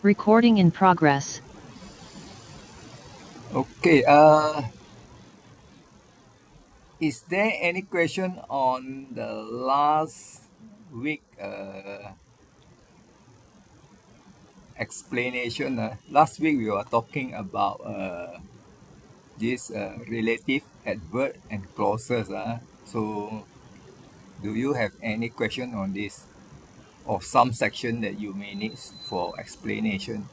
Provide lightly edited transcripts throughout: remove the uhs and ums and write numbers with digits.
Recording in progress. Okay, is there any question on the last week explanation? Last week we were talking about this relative adverb and clauses. So, do you have any question on this or some section that you may need for explanation?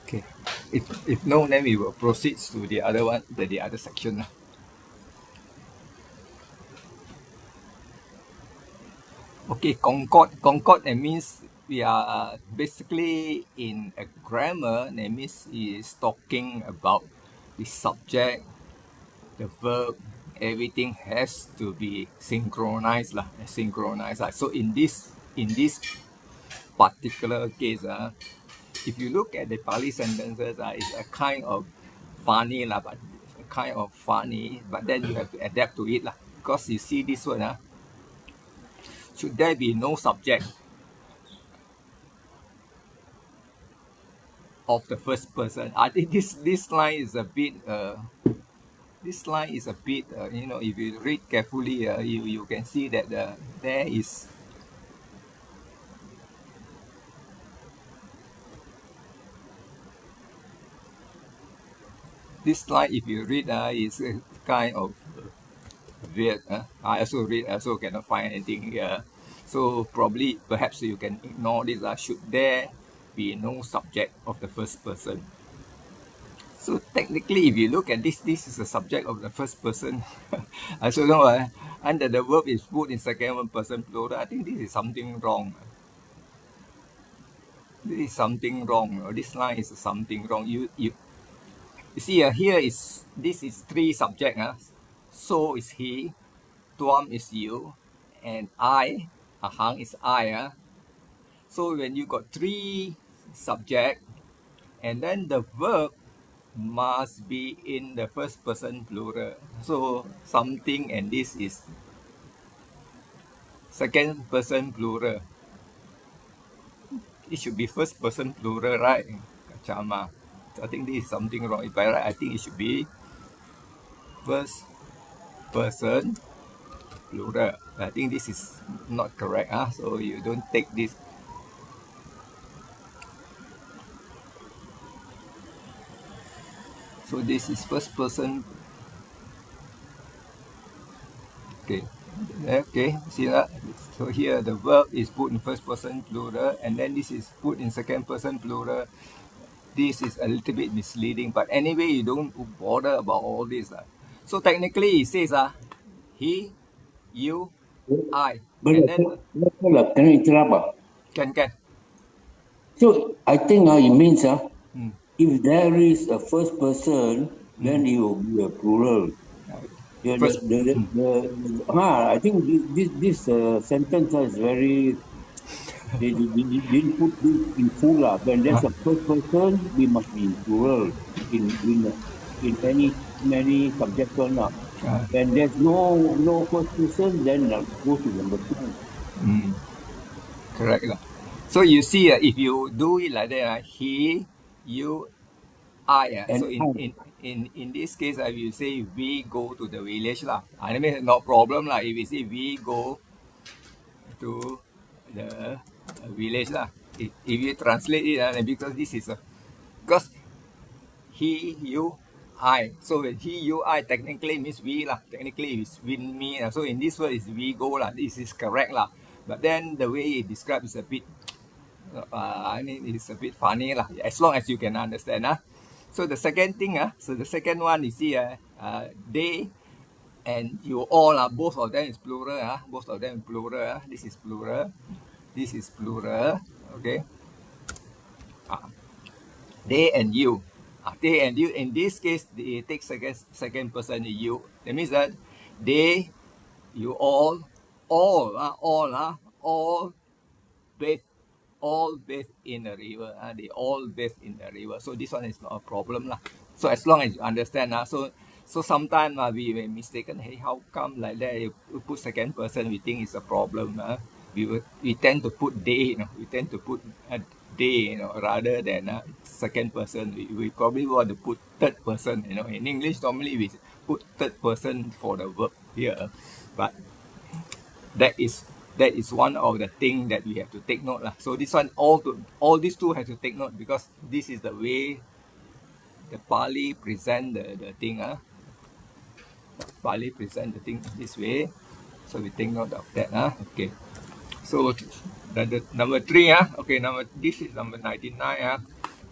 Okay, if no, then we will proceed to the other one, the other section. Okay, concord. Concord, that means we are basically in a grammar, that means is talking about the subject, the verb, everything has to be synchronized lah, synchronized lah. So in this particular case, if you look at the Pali sentences, it's a kind of funny lah, but a kind of funny, but then you have to adapt to it lah. Because you see this one, should there be no subject of the first person? I think this line is a bit if you read carefully, you can see that there is this line. If you read, is kind of weird. I also cannot find anything here. So probably perhaps you can ignore this. Should there be no subject of the first person? So technically, if you look at this is the subject of the first person. I don't know. And the verb is put in second person plural. I think this is something wrong. This is something wrong. This line is something wrong. You see, here is this is three subject. So is he, Tuam is you, and I, Ahang is I. So when you got three subject, and then the verb must be in the first person plural. So something, and this is second person plural. It should be first person plural, right? Chama. I think this is something wrong. If I write, I think it should be first person plural. I think this is not correct. So you don't take this. So this is first person. Okay. Okay, see that? So here the verb is put in first person plural, and then this is put in second person plural. This is a little bit misleading, but anyway, you don't bother about all this. So technically, it says he, you, I, and then Can I interrupt? can. So I think it means Hmm. if there is a first person, then it will be a plural. First, I think this sentence is very. They didn't put this in full. When there's a first person, we must be in plural in many subjects. When there's no first person, then go to number two. correct lah. So you see, if you do it like that, he, you, I. And So in this case, I will say we go to the village lah. I mean, no problem lah. If we say we go to the village lah. If you translate it, because this is because he, you, I. So when he, you, I technically means we lah. Technically it's with me. So in this word is we go lah. This is correct lah. But then the way it describes is a bit, it's a bit funny lah. As long as you can understand. So the second thing, so the second one you see, they and you all, both of them is plural. Both of them is plural. This is plural. This is plural. Okay. They and you. They and you. In this case, they take second person you. That means that they, you all bathe, all bathe in the river. They all bathe in the river. So this one is not a problem lah. So as long as you understand, So sometimes we may mistaken, hey, how come like that? You put second person, we think it's a problem. We tend to put they, we tend to put they, rather than second person. We probably want to put third person. In English normally we put third person for the verb here, but that is that is one of the thing that we have to take note lah. So this one all these two have to take note because this is the way the Pali present the thing. Pali present the thing this way. So we take note of that. Okay. So the number 3. Okay, this is number 99.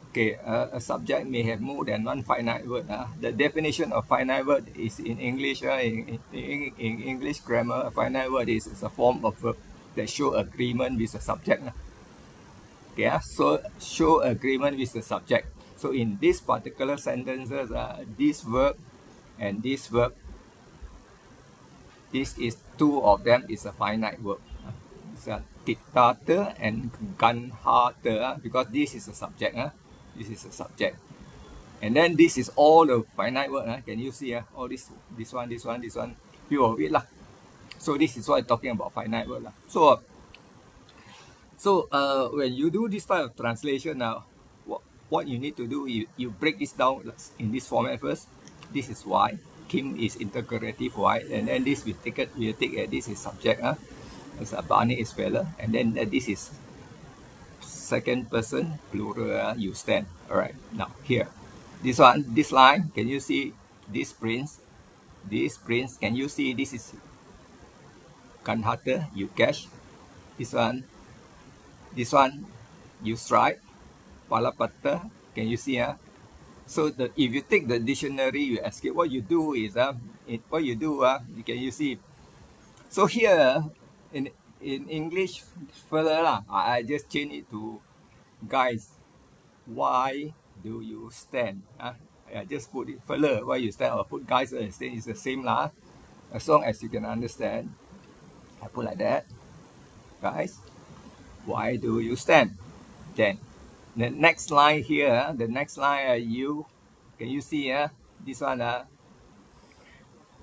Okay, a subject may have more than one finite word. The definition of finite word is in English. In English grammar, a finite word is a form of verb that show agreement with the subject. Okay, so show agreement with the subject. So in this particular sentences, this verb and this verb, this is two of them is a finite verb. It's a dictator and gunharder because this is a subject. This is a subject. And then this is all the finite word. Can you see all this one, few of it lah. So this is what I'm talking about finite word lah. So when you do this type of translation now, what you need to do, you break this down in this format first. This is why. Kim is interrogative why, and then this we take this is subject. As Barney is fella, and then this is second person plural. You stand. All right. Now here, this line. Can you see this prince? This prince. Can you see this is gunhunter? You catch. This one, you strike. Palapata. Can you see? So if you take the dictionary, you escape. What you do is can you see? So here in English further lah, I just change it to guys. Why do you stand? I just put it further. Why you stand or put guys instead is the same lah. As long as you can understand, I put like that. Guys, why do you stand? Then the next line here, you can you see this one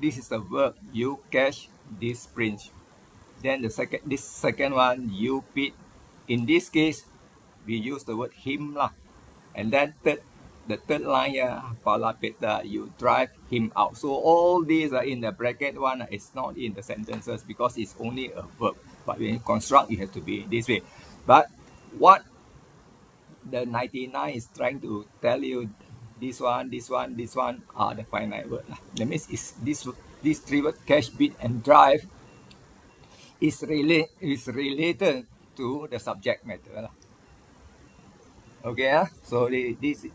this is the verb you catch this prince. Then this second one you beat. In this case, we use the word him lah. And then the third line palapeta, you drive him out. So all these are in the bracket one. It's not in the sentences because it's only a verb. But when you construct, it has to be this way. But what the 99 is trying to tell you, this one are the finite word. That means it's this three word catch, beat, and drive is related to the subject matter. Okay, so this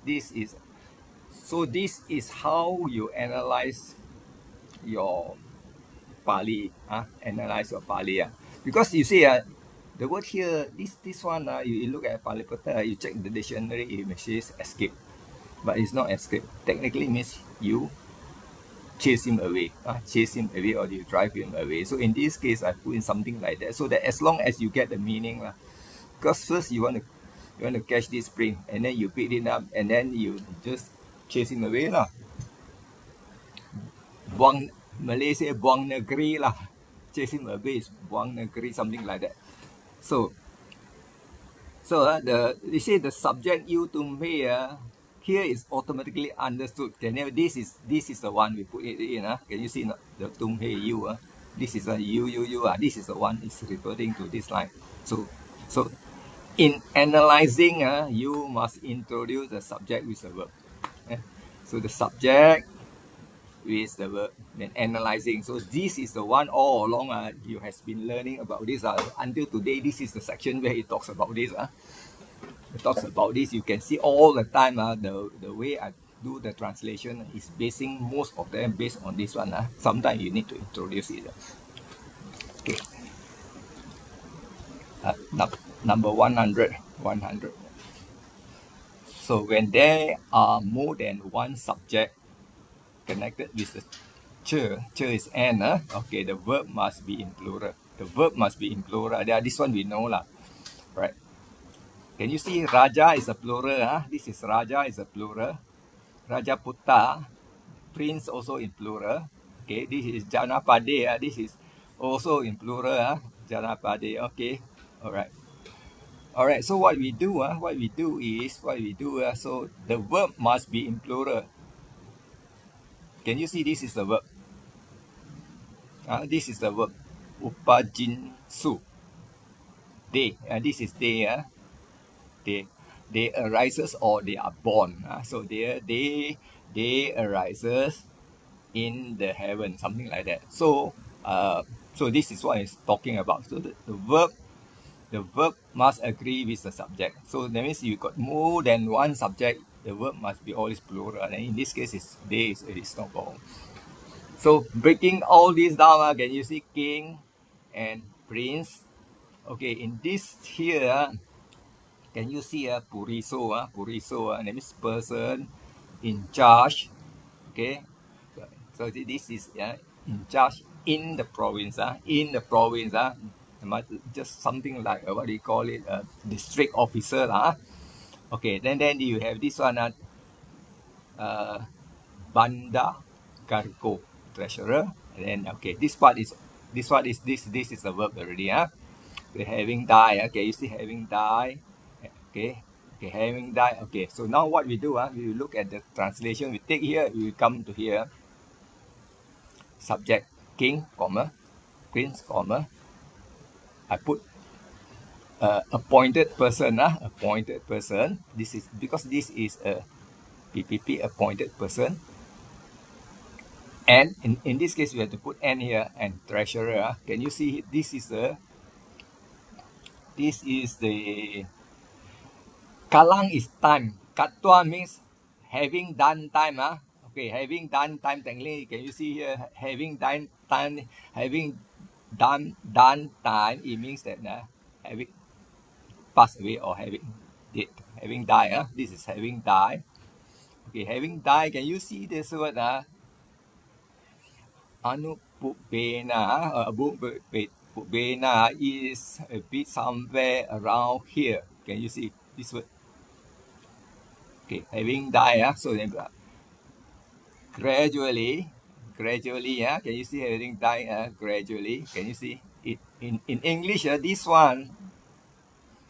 is how you analyze your Pali. Analyze your Pali. Because you see, the word here, this one, you look at Palipata, you check the dictionary, it says escape. But it's not escape. Technically, it means you chase him away. Or you drive him away. So in this case, I put in something like that. So that as long as you get the meaning, because first you want to catch this spring, and then you pick it up, and then you just chase him away lah. Malay say buang negeri lah. Chase him away is buang negeri, something like that. So you say the subject you to me here is automatically understood. This is the one we put it in. Can you see the tum hey you? This is a you. This is the one is referring to this line. So in analyzing, you must introduce the subject with the verb. So the subject with the verb, then analyzing. So this is the one all along you has been learning about this. Until today, this is the section where it talks about this. It talks about this. You can see all the time the way I do the translation is basing most of them based on this one. Sometimes you need to introduce it. Okay. Number 100. So when there are more than one subject connected with the ch is an, okay, the verb must be in plural. This one we know lah, right? Can you see Raja is a plural? This is Raja is a plural. Raja Putta, prince also in plural. Okay, this is Janapade. This is also in plural. Janapade. Okay, all right. All right. So what we do? So the verb must be in plural. Can you see this is the verb? This is the verb. Upajinsu. They. This is they. They. They arises or they are born. So they arises in the heaven, something like that. So this is what it's talking about. So the verb must agree with the subject. So that means you got more than one subject, the verb must be always plural. And in this case, it's they is not born. So breaking all this down, can you see king and prince? Okay, in this here, can you see puriso? Puriso, that means person in charge. Okay, so this is in charge in the province. In the province, just something like what do you call it? District officer. Okay, then you have this one. Uh, Banda Cargo treasurer. And then okay, this is the verb already. Okay, having die. Okay, you see having die. Okay. Okay, having die. Okay, so now what we do, we look at the translation. We take here, we come to here, subject king, comma, prince, comma. I put appointed person, appointed person. This is because this is a PPP appointed person. And in this case, we have to put N here and treasurer. Can you see this is the Kalang is time. Katwa means having done time. Okay, having done time. Technically, can you see here having done time? Having done time. It means that having passed away or having died. This is having died. Okay, having died. Can you see this word? Anupubena. Pubena is a bit somewhere around here. Can you see this word? Okay, having died. So then gradually, can you see having died gradually? Can you see it in English? This one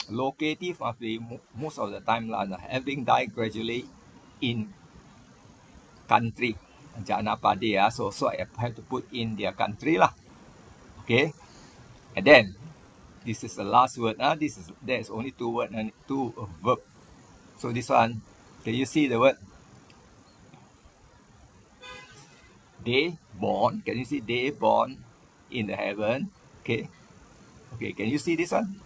locative must be most of the time having died gradually in country Janapade. So I have to put in their country lah. Okay, and then this is the last word. There's only two words and two verb. So this one, can you see the word? They born. Can you see they born in the heaven? Okay. Okay. Can you see this one?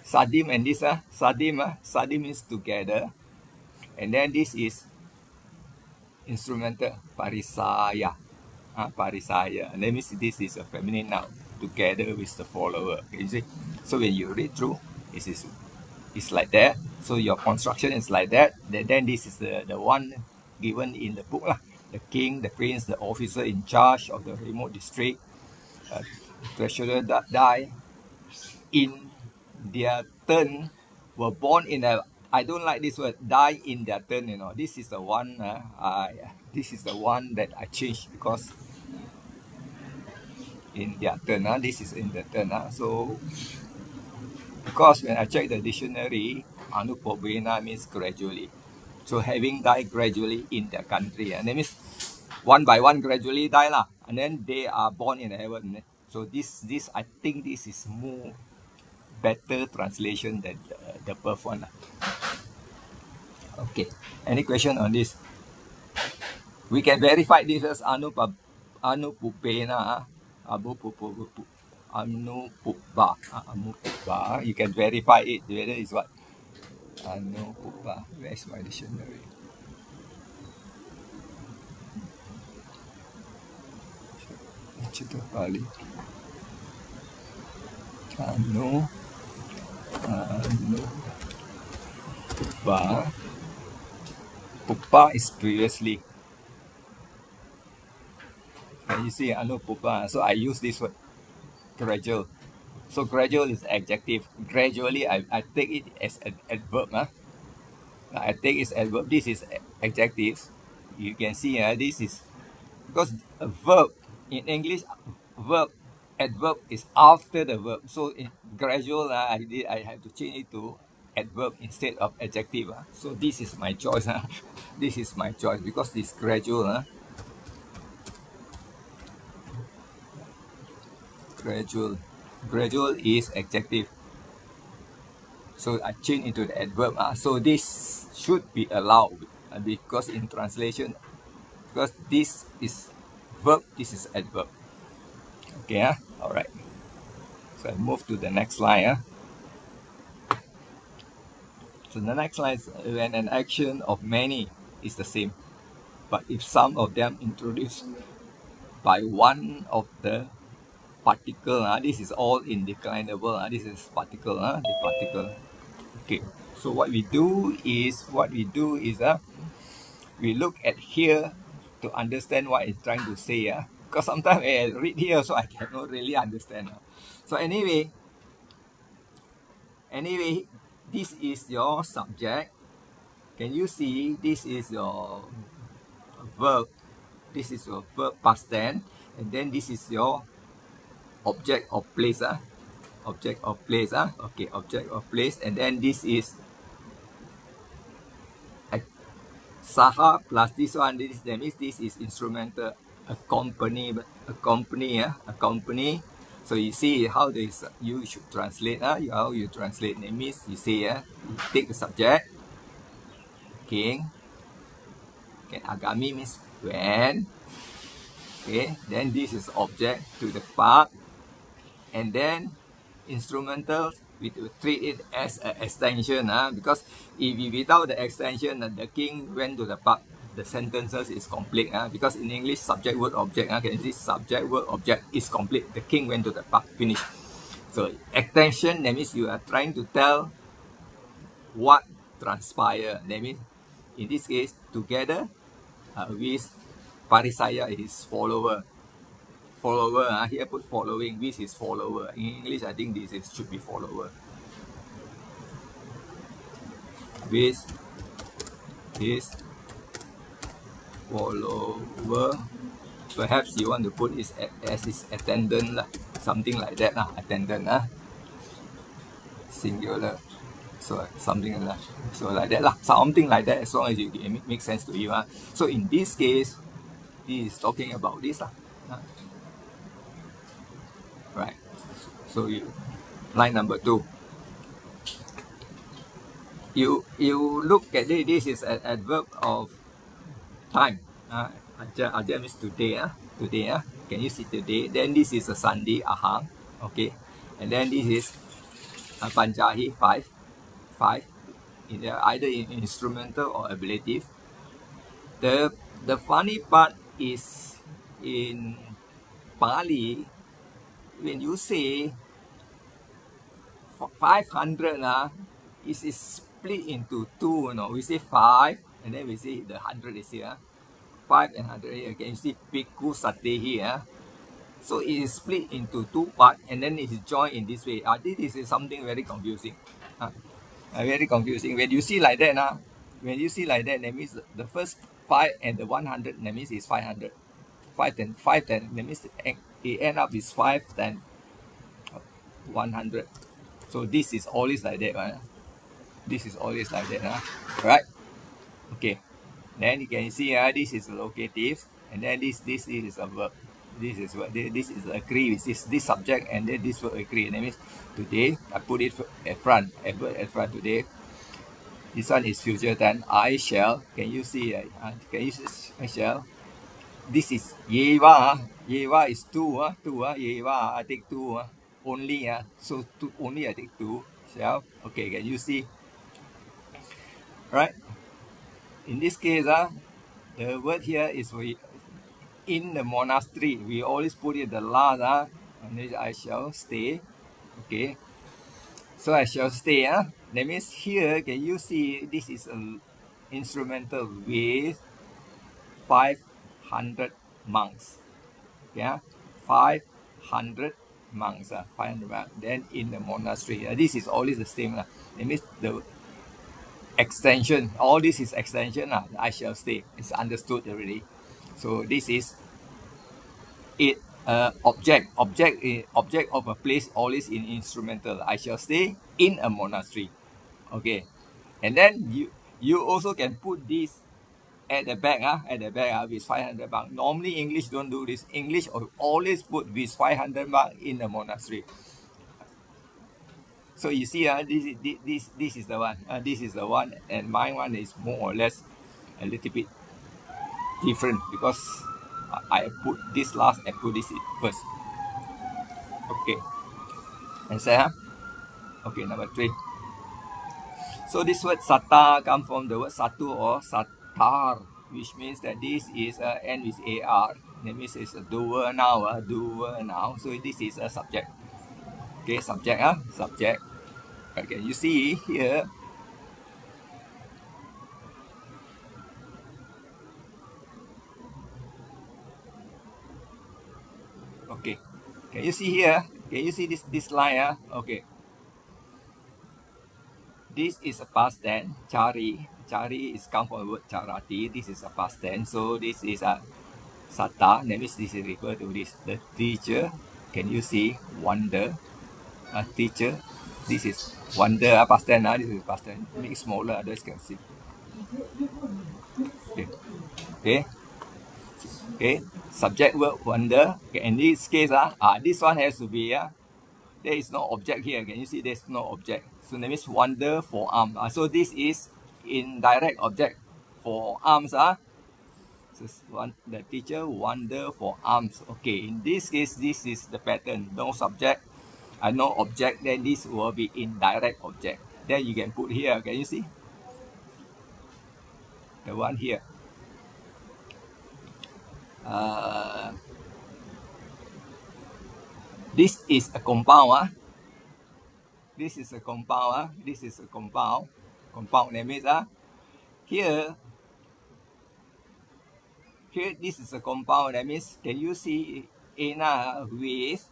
Sadim and this Sadim means together, and then this is instrumental parisaya. Parisaya. And that means this is a feminine noun together with the follower. Can you see? So when you read through, it's like that. So your construction is like that. Then this is the one given in the book lah. The king, the prince, the officer in charge of the remote district, treasurer that die in their turn, were born in a. I don't like this word. Die in their turn. This is the one. This is the one that I changed because in their turn. This is in the turn. So because when I check the dictionary, anupobena means gradually. So having died gradually in their country, and that means one by one gradually die lah, and then they are born in heaven. So this I think this is more better translation than the birth one. Okay, any question on this? We can verify this as anupubena, anupubba. You can verify it whether it's what anupubba. Where's my dictionary? Cita Pali. Anupubba. Pupa is previously. And you see anupubba. So I use this word gradual. So gradual is adjective. Gradually, I take it as an adverb. I take it as adverb. This is adjective. you can see this is because a verb in English, verb adverb is after the verb. So in gradual, I have to change it to adverb instead of adjective. So this is my choice. This is my choice because this gradual. Gradual. Gradual is adjective. So I change into the adverb. So this should be allowed because in translation, because this is verb, this is adverb. Okay, all right. So I move to the next line. So the next line is when an action of many is the same, but if some of them introduced by one of the particle, this is all indeclinable. This is particle, the particle. Okay. So what we do is we look at here to understand what it's trying to say. Because sometimes I read here, so I cannot really understand. So anyway, this is your subject. Can you see this is your verb? This is your verb past tense, and then this is your object of place. Object of place. Okay, object of place, and then this is Saha plus this one, that means this is instrumental accompany. So you see how this you should translate. How you translate, that means you say you take the subject, king, okay, agami means when, okay, then this is object to the part, and then instrumental we treat it as an extension, because if without the extension, the king went to the park, the sentences is complete, because in English subject word object, can you see subject word object is complete, the king went to the park, finish. So extension, that means you are trying to tell what transpired, that means in this case together with parisaya is follower. Here put following, this is follower. In English, I think this should be follower. This is follower. Perhaps you want to put it as his attendant, something like that, attendant, singular. So something like that. So like that, something like that, as long as it makes sense to you. So in this case, he is talking about this. Right. So line number 2. You look at it, this is an adverb of time. Aja means today. Today. Can you see today? Then this is a Sunday, ahang. Okay. And then this is panjahi, 5. Either in instrumental or ablative. The funny part is in Pali, when you say 500, it is split into two. We say 5, and then we say the 100 is here. 5 and 100 here. Can you see Piku Sate here? So it is split into two parts, and then it is joined in this way. This is something very confusing. Very confusing. When you see like that, that means the first 5 and the 100, that means it's 500. 5 then, that means it end up is 5 then 100. So this is always like that. This is always like that. Right? Okay. Then you can see this is locative, and then this is a verb. This is agree with this subject, and then this verb agree. That means today I put it at front, adverb at front today. This one is future tense. I shall. Can you see? Can you see? I shall. This is Yeva. Yeva is 2. Yeva. I take 2. Only. So only I take 2. Shall. Okay. Can you see? Right. In this case, the word here is in the monastery. We always put it the last. And then I shall stay. Okay. So I shall stay. That means here, can you see this is an instrumental with 500 monks. Yeah, 500 monks. 500 monks. Then in the monastery, this is always the same. That means extension. All this is extension. I shall stay. It's understood already. So this is it. Object of a place always in instrumental. I shall stay in a monastery. Okay, and then you also can put this at the back, with 500 baht. Normally English don't do this. English always put with 500 baht in the monastery. So you see, this is the one. This is the one, and my one is more or less a little bit different because I put this last and put this first. Okay, and say, okay, number 3. So this word sata come from the word satu or satar, which means that this is end with ar. That means it's a doer now, doer now. So this is a subject. Okay, subject, subject. Okay, you see here. Okay, can you see here? Can you see this line? Okay, this is a past tense. Cari, cari is come from the word charati. This is a past tense. So this is a sata. That means this is referred to this. The teacher. Can you see? Wonder. A teacher. This is wonder. Past tense. This is past tense. Make it smaller. Others can see. Okay. Okay. Okay. Subject word wonder. Okay. In this case, this one has to be there is no object here. Can you see there's no object? So that means wonder for arm. So this is indirect object for arms. So the teacher wonder for arms. Okay, in this case, this is the pattern. No subject, no object. Then this will be indirect object. Then you can put here. Can you see the one here? This is a compound. This is a compound. This is a compound. Compound that means here this is a compound. That means can you see Ena with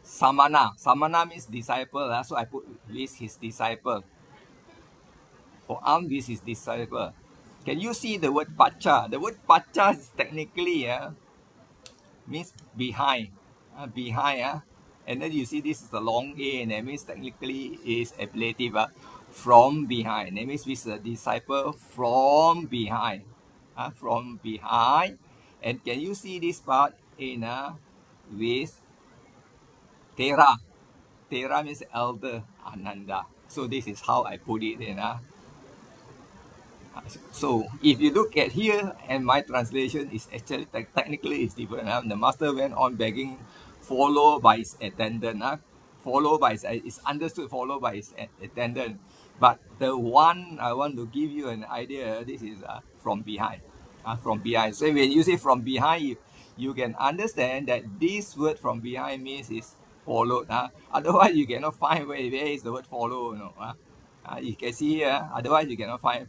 Samana? Samana means disciple. So I put with his disciple. For Am with his disciple. Can you see the word pacha? The word pacha is technically means behind. Behind. And then you see this is the long A, and that means technically is ablative. From behind. That means with the disciple from behind. From behind. And can you see this part in with Tera? Tera means elder Ananda. So this is how I put it in. So if you look at here, and my translation is actually technically is different. The master went on begging, followed by his attendant. Followed by his, it's understood followed by his attendant. But the one I want to give you an idea, this is from behind. From behind. So when you say from behind, you can understand that this word from behind means is followed. Otherwise, you cannot find where is the word follow. You can see here. Otherwise, you cannot find.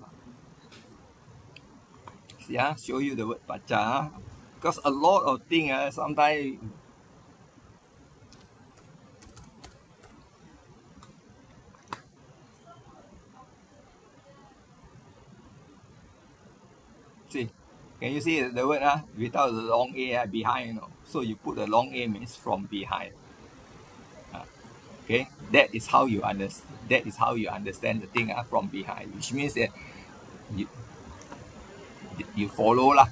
Show you the word pacha. Because a lot of things sometimes see. Can you see the word without the long A behind? So you put the long A means from behind. Okay, that is how you understand. That is how you understand the thing from behind, which means that you follow lah.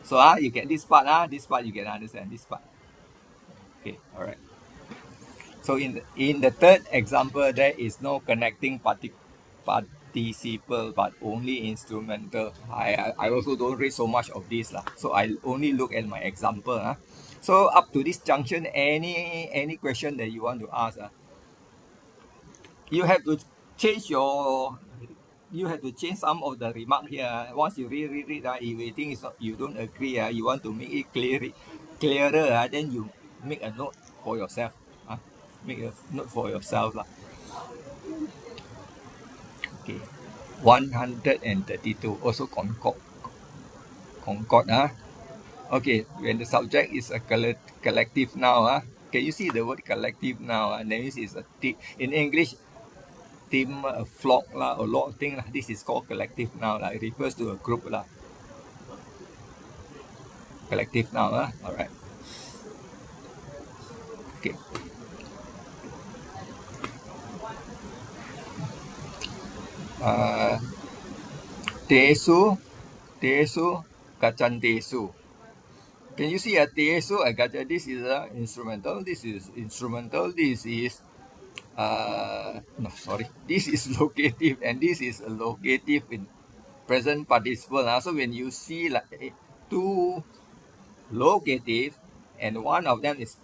So you get this part you can understand this part. Okay, all right. So in the third example, there is no connecting participle, but only instrumental. I also don't read so much of this lah. So I only look at my example. So up to this junction, any question that you want to ask, you have to change some of the remark here. Once you read, if you think it's not, you don't agree, you want to make it clearer, then you make a note for yourself. Make a note for yourself. Okay. 132, also concord. Okay, when the subject is a collective noun, can you see the word collective noun? That means it's in English, team, a flock lah, a lot of things lah. This is called collective noun lah. It refers to a group lah. Collective noun lah. All right. Okay. Tesu, tesu, kacantesu. Can you see a tesu? I got this is instrumental. This is instrumental. This is no, sorry. This is locative, and this is a locative in present participle. So when you see like two locative, and one of them is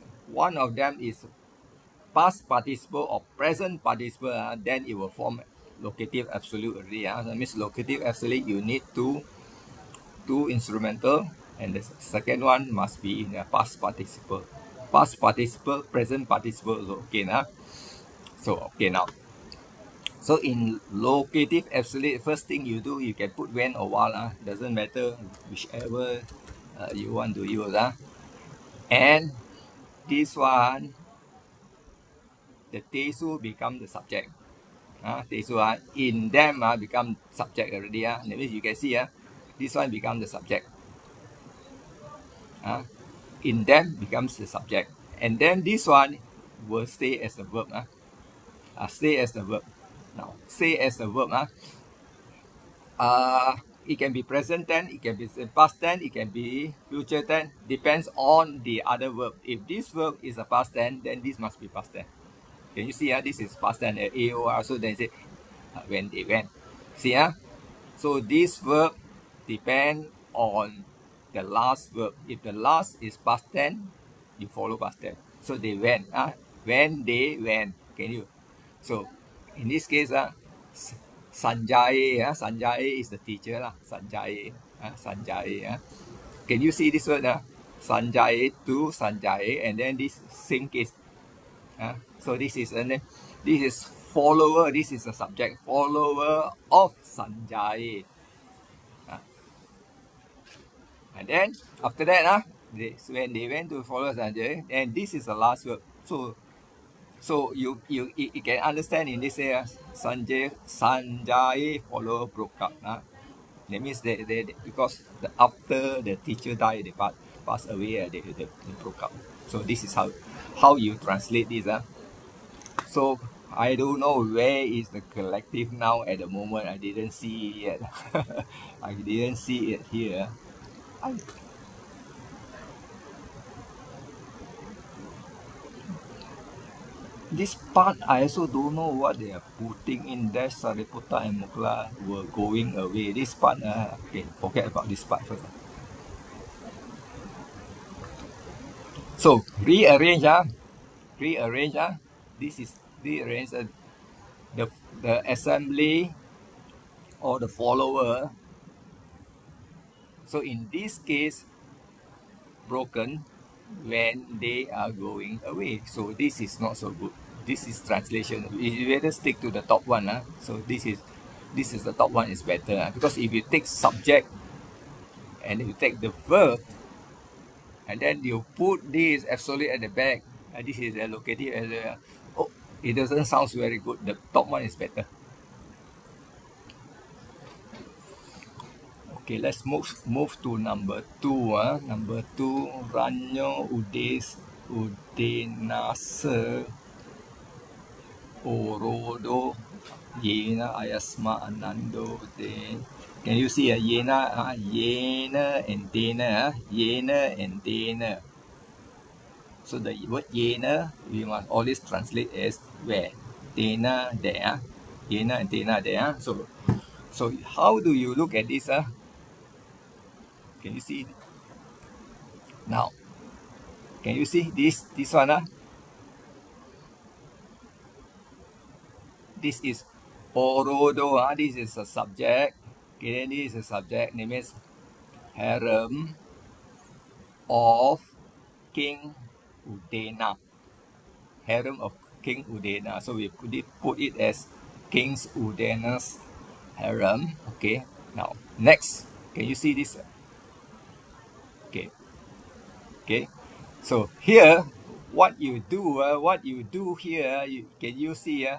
past participle or present participle, then it will form locative absolute already. That means locative absolute you need two instrumental, and the second one must be in a past participle. Past participle, present participle. So okay now. So okay now. So in locative absolute, first thing you do, you can put when or while. Doesn't matter whichever you want to use. And this one, the tesu become the subject. Tesu in them become subject already. That means you can see this one become the subject. In them becomes the subject. And then this one will stay as a verb. Stay as the verb. Now, stay as a verb. It can be present tense, it can be past tense, it can be future tense. Depends on the other verb. If this verb is a past tense, then this must be past tense. Can you see? This is past tense. AOR. So then say when they went. See? So this verb depend on the last verb. If the last is past tense, you follow past tense. So they went. When they went. Can you? So in this case, Sanjay, Sanjay is the teacher lah. Sanjay, Sanjay. Can you see this word? Sanjay to Sanjay, and then this same case. So this is this is follower. This is a subject. Follower of Sanjay. And then after that, when they went to follow Sanjay, and this is the last word. So you can understand in this area, Sanjay follow broke up. That means they because after the teacher died, they passed away, they broke up. So this is how you translate this. So I don't know where is the collective now at the moment. I didn't see it yet. I didn't see it here. This part I also don't know what they are putting in there. Sariputta and Mukla were going away. This part, okay, forget about this part first. So rearrange, rearrange. This is rearrange the assembly or the follower. So in this case, broken when they are going away. So this is not so good. This is translation. You better stick to the top one. So this is the top one is better. Because if you take subject and you take the verb and then you put this absolute at the back, this is allocative as it doesn't sound very good. The top one is better. Okay, let's move to number 2. Number 2, Ranyo Udenase Orodo Yena Ayasma Anando De. Can you see Yena Yena and Dena? Yena and Dena. So the word Yena we must always translate as where? Dena there. Yena and Dena there. So how do you look at this? Can you see? Now, can you see this one? This is Orodo. This is a subject. Okay, this is a subject. Name is harem of King Udena. Harem of King Udena. So we put it as King Udena's harem. Okay. Now, next. Can you see this? Okay. Okay. So here, what you do here, can you see?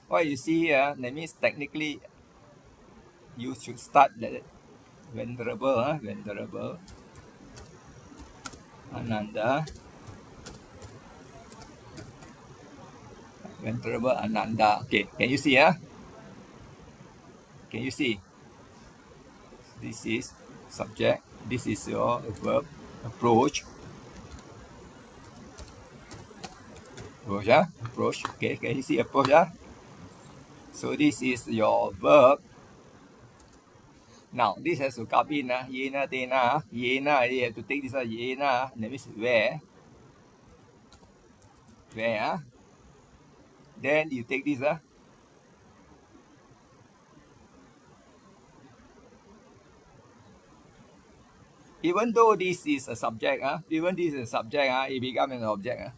what you see here, that means technically you should start the venerable Ananda, venerable Ananda. Okay, can you see? Can you see? This is subject. This is your verb. Approach. Approach. Okay, can you see approach? So this is your verb. Now this has to come in. Yena, tena. Yena, you have to take this one. Yena, that means where. Where? Then you take this. Even though this is a subject, even this is a subject, it becomes an object.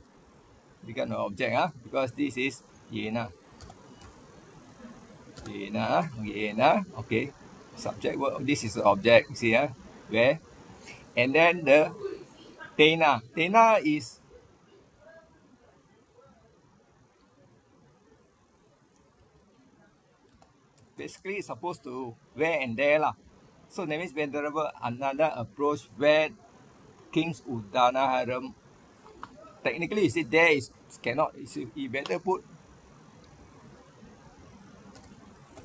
Become an object, because this is yena. Yena, okay. Subject word, this is the object, see, where? And then the tena. Tena is basically supposed to where and there lah. So that means venerable another approach where King's Udana Harem. Technically, you see there is cannot. You better put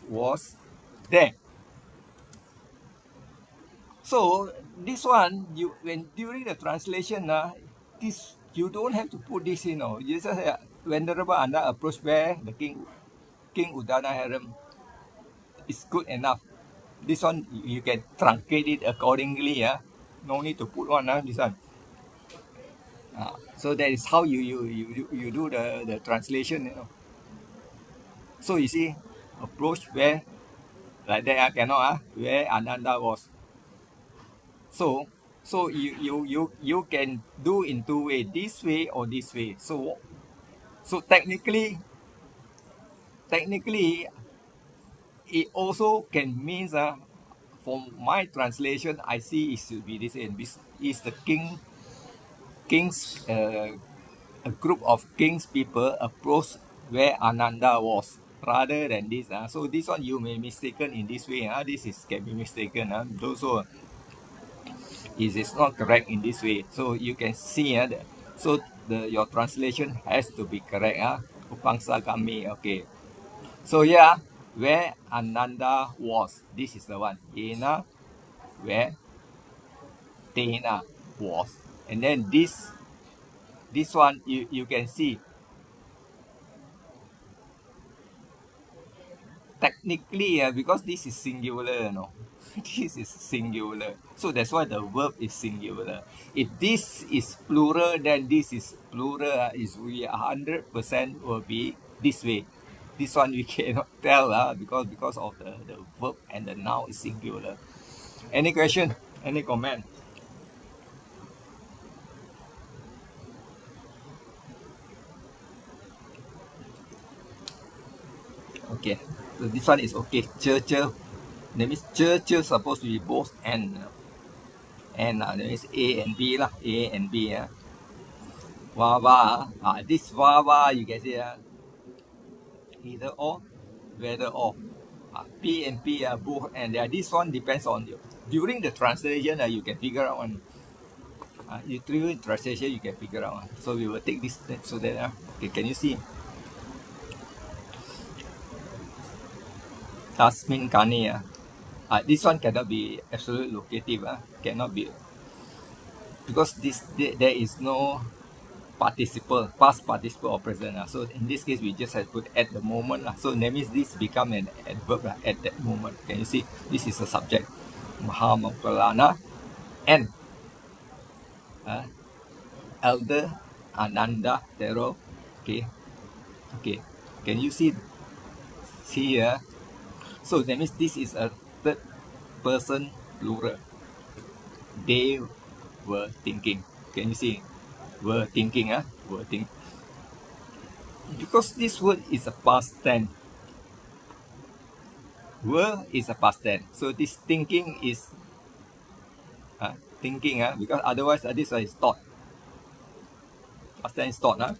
was there. So this one, you when during the translation, this you don't have to put this in. You just venerable anda approach where the King Udana Harem is good enough. This one you can truncate it accordingly. No need to put one. This one. So that is how you do the translation. So you see, approach where like that cannot. Where Ananda was. So you can do in two ways, this way or this way. So technically it also can means from my translation I see it should be this and this is the king's a group of king's people approach where Ananda was rather than this. So this one you may mistaken in this way. This is can be mistaken. Also it is not correct in this way. So you can see so your translation has to be correct. Upangsa kami. Okay. So yeah, where Ananda was. This is the one. Yena, where Tena was. And then this one you can see. Technically, because this is singular, this is singular. So that's why the verb is singular. If this is plural, then this is plural. Is we 100% will be this way. This one we cannot tell because of the verb and the noun is singular. Any question? Any comment? Okay. So this one is okay. Cher. That means cher supposed to be both and. And that means A and B lah. A and B. Wawa. This wawa you can say either or, whether or. P and P are both and this one depends on you. During the translation, you can figure out one. During translation, you can figure out one. So we will take this so that okay, can you see? Tasmin kani. This one cannot be absolute locative. Cannot be because there is no participle, past participle or present. So in this case, we just have to put at the moment. So that means this become an adverb at that moment. Can you see? This is a subject. Mahamaukalana and elder Ananda Tero. Okay. Can you see here? So that means this is a third person plural. They were thinking. Can you see? Were thinking. Were thinking. Because this word is a past tense. Were is a past tense. So this thinking is thinking. Because otherwise this one is thought. Past tense thought.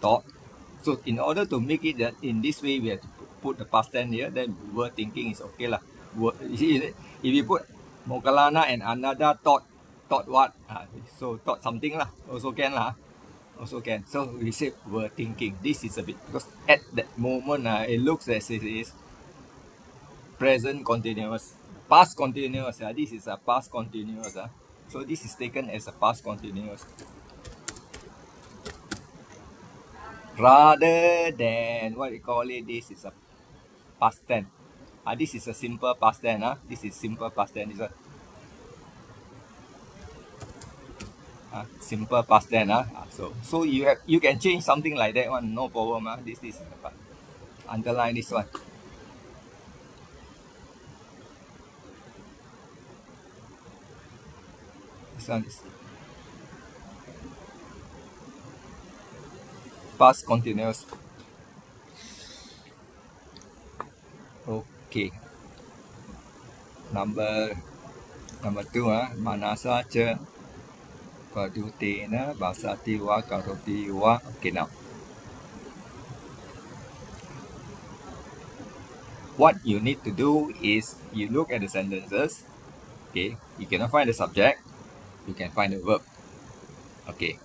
Thought. So in order to make it that in this way, we have to put the past tense here. Then were thinking is okay lah. You see, if you put Mokalana and another thought what? So thought something lah. Also can lah. Also can. So we say were thinking. This is a bit because at that moment it looks as it is present continuous, past continuous. This is a past continuous. So this is taken as a past continuous. Rather than what we call it, this is a past tense. This is a simple past tense. This is simple past tense. This simple past tense. So you can change something like that one, no problem. This underline this one. This one is past continuous. Okay. Number 2. Manasa cha padutena basati wa karoti wa. Okay, now what you need to do is you look at the sentences. Okay, you cannot find the subject, you can find the verb. Okay,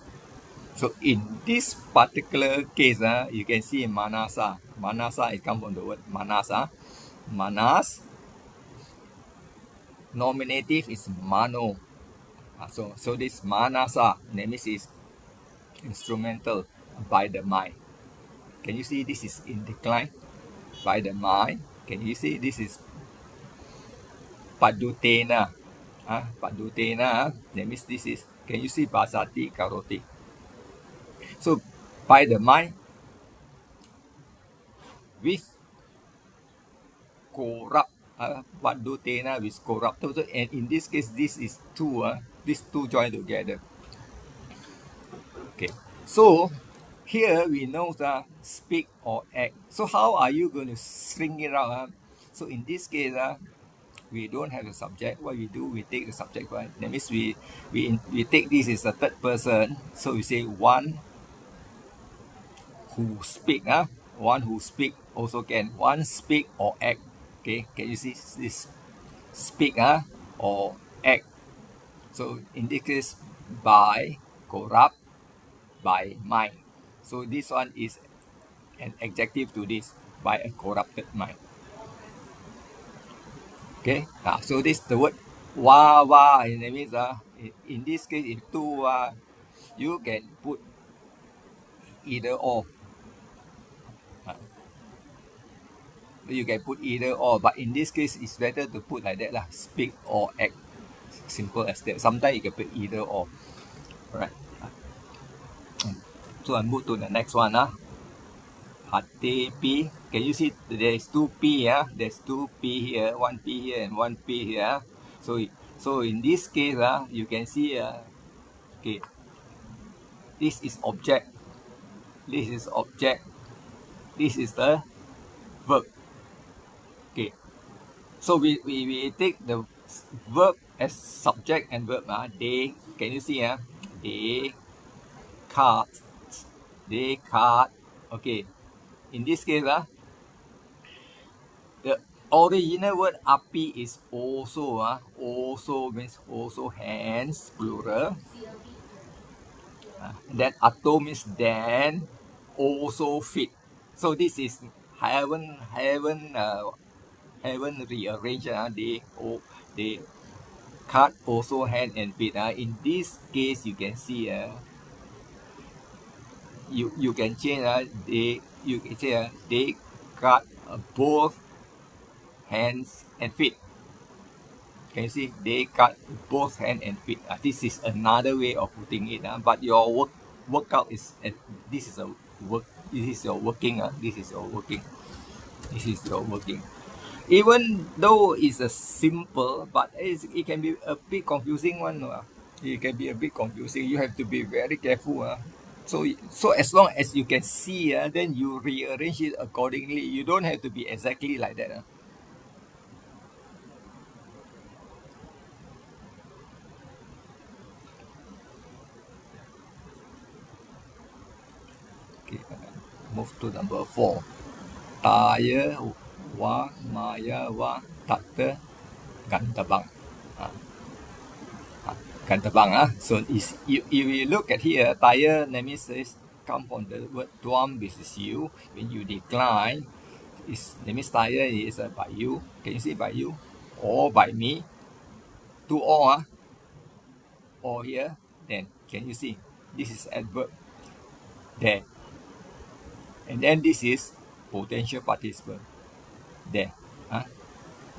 so in this particular case, you can see manasa. Manasa, it comes from the word manasa. Manas, nominative is mano. So this manasa, name is instrumental by the mind. Can you see this is in decline by the mind? Can you see this is padutena? Padutena, that means this is, can you see basati karoti? So by the mind with corrupt, padutena with corrupt. So, and in this case, this is two, these two join together. Okay, so here we know the speak or act. So how are you going to string it out? So in this case, we don't have a subject. What we do, we take the subject one. That means we take this as a third person. So we say one who speak. One who speak also can. One speak or act. Okay, can you see this speak or act? So in this case, by corrupt, by mind. So this one is an adjective to this, by a corrupted mind. Okay, so this the word wa wa, and it means in this case, in two you can put either or. You can put either or, but in this case, it's better to put like that lah. Speak or act, simple as that. Sometimes you can put either or. Alright. So I move to the next one. Hati P. Can you see there is two P? There's two P here, one P here and one P here. So in this case, you can see okay, this is object. This is object. This is the verb. Okay. So we take the verb as subject and verb. They, can you see? They cut. They cut. Okay. In this case, the original word api is also. Also means also hands, plural. Then ato means then, also fit. So this is haven't rearranged. They cut also hand and feet. In this case, you can see you can change. You can say they cut both hands and feet. Can you see? They cut both hand and feet. This is another way of putting it. But your workout is this is a work. This is your working. This is your working. This is your working. Even though it's a simple, but it can be a bit confusing one. It can be a bit confusing. You have to be very careful. So as long as you can see, then you rearrange it accordingly. You don't have to be exactly like that. Okay. Move to number 4. Taya wa maya wa takta gantabang. Gantabang. So if you look at here, tire that means is come from the word tuam, which is you. When you decline, that means tire is by you. Can you see by you? Or by me? To all, or here. Then can you see? This is adverb there. And then this is potential participle there.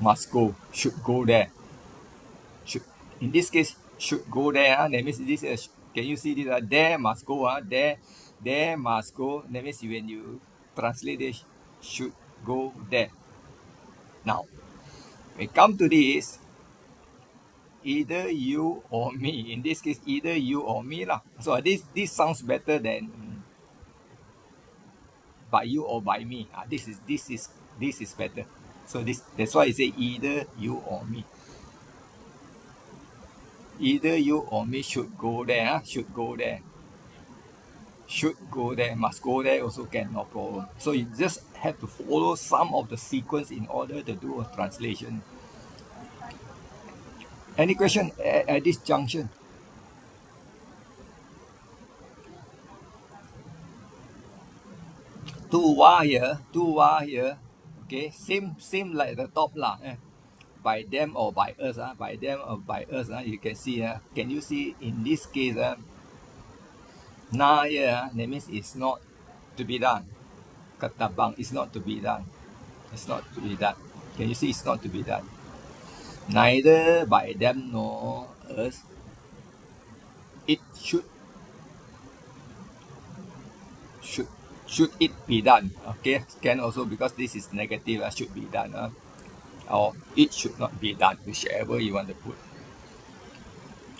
Must go, should go there. Should, in this case, should go there. That means this is, can you see this? There must go. There must go. That means when you translate this, should go there. Now, when come to this, either you or me. In this case, either you or me lah. So this sounds better than by you or by me. This is better. So that's why I say either you or me. Either you or me should go there. Should go there. Should go there. Must go there also can, no problem. So you just have to follow some of the sequence in order to do a translation. Any question at this junction? Two wa here. Okay, same like the top lah. By them or by us. By them or by us. You can see. Can you see in this case? Na here, that means it's not to be done. Katabang is not to be done. It's not to be done. Can you see it's not to be done? Neither by them nor us. It should it be done? Okay, can also because this is negative. Should be done. Or it should not be done, whichever you want to put.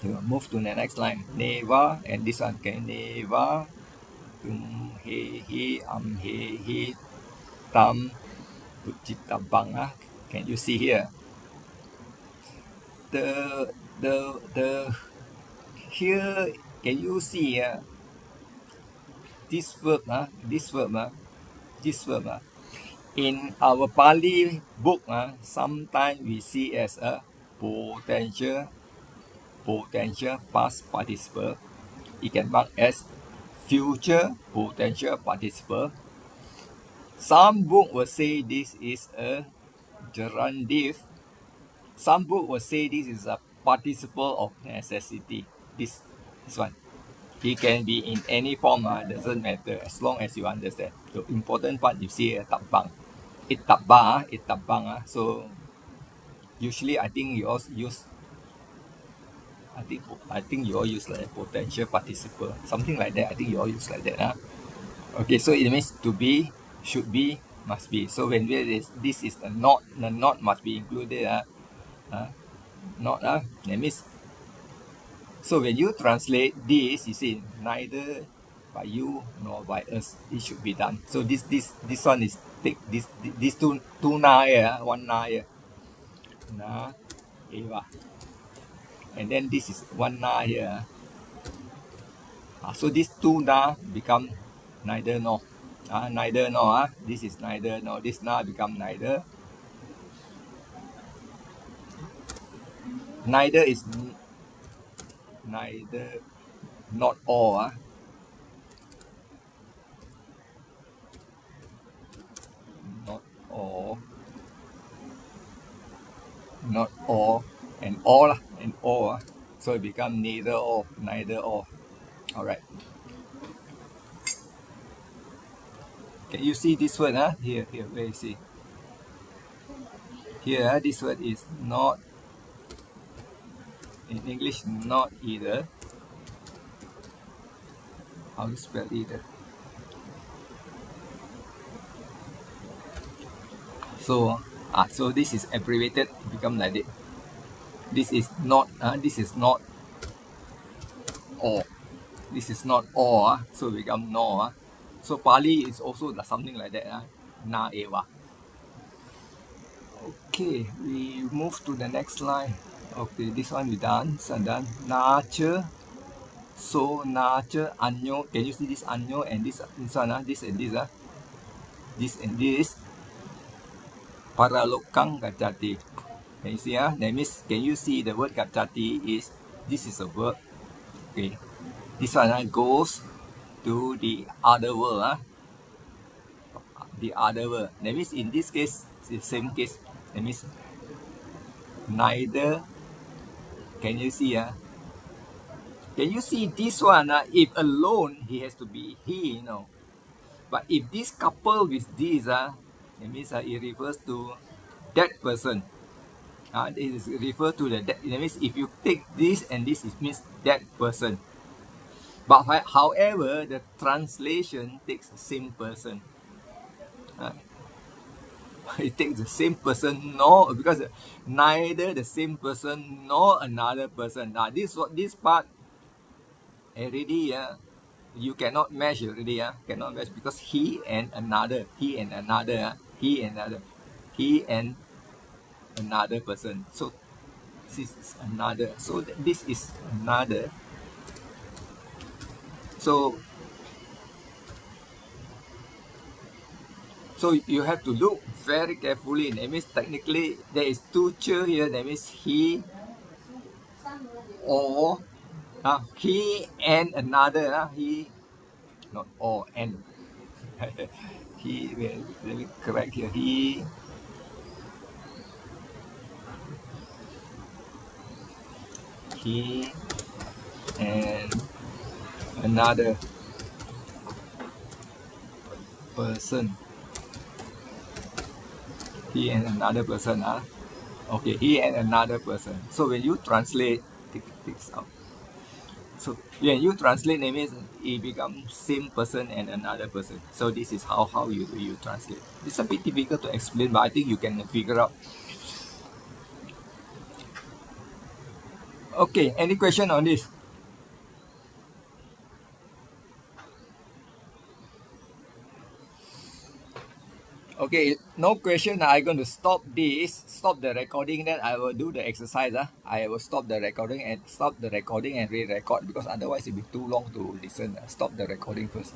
You move to the next line. Neva and this one. Okay, neva. He he tam pujitabang. Can you see here? The here can you see this verb in our Pali book sometimes we see as a potential past participle. It can mark as future potential participle. Some book will say this is a gerundive. Some book will say this is a participle of necessity. This one. It can be in any form, doesn't matter as long as you understand. The important part you see tabang. It tabang. So usually I think you all use like potential participle. Something like that. I think you all use like that. Okay, so it means to be, should be, must be. So when this is the not must be included. Not that means. So when you translate this, you see neither by you nor by us. It should be done. So this one is take these two na here, one na here. Na eva. And then this is one na here. So these two na become neither nor. Neither nor. This is neither nor. This na become neither. Neither is neither, not all. Not all. Not all. And all. And all. So it becomes neither or, neither or. Alright. Can you see this word? Here, where you see? Here, this word is not. In English, not either. How to spell either? So, so this is abbreviated to become like this. This is not. This is not all. This is not all. So it become no. So Pali is also something like that. Na eva. Okay, we move to the next line. Okay, this one we done. So done. Nature So nature anyo. Can you see this anyo and this one? This and this. This and this. Paralokang gacati. Can you see? That means, can you see the word gacati is, this is a verb. Okay. This one goes to the other world. The other world. That means in this case, it's the same case. That means neither. Can you see? Can you see this one? If alone, he has to be he, But if this couple with this, it means it refers to that person. It is refer to that means if you take this and this, it means that person. But however, the translation takes the same person. It takes the same person, no, because neither the same person nor another person. This part already, you cannot match already, cannot match, because he and another, he and another, he and another, he and another person. So this is another. So this is another. So you have to look very carefully. That means technically there is two cher here. That means he or he and another. He, not or and. He, let me correct here. He and another person. He and another person. Okay, he and another person. So when you translate, take this out. So when you translate, that means it becomes same person and another person. So this is how you translate. It's a bit difficult to explain, but I think you can figure out. Okay, any question on this? Okay, no question. I'm going to stop the recording. Then I will do the exercise. I will stop the recording and re-record, because otherwise it'll be too long to listen. Stop the recording first.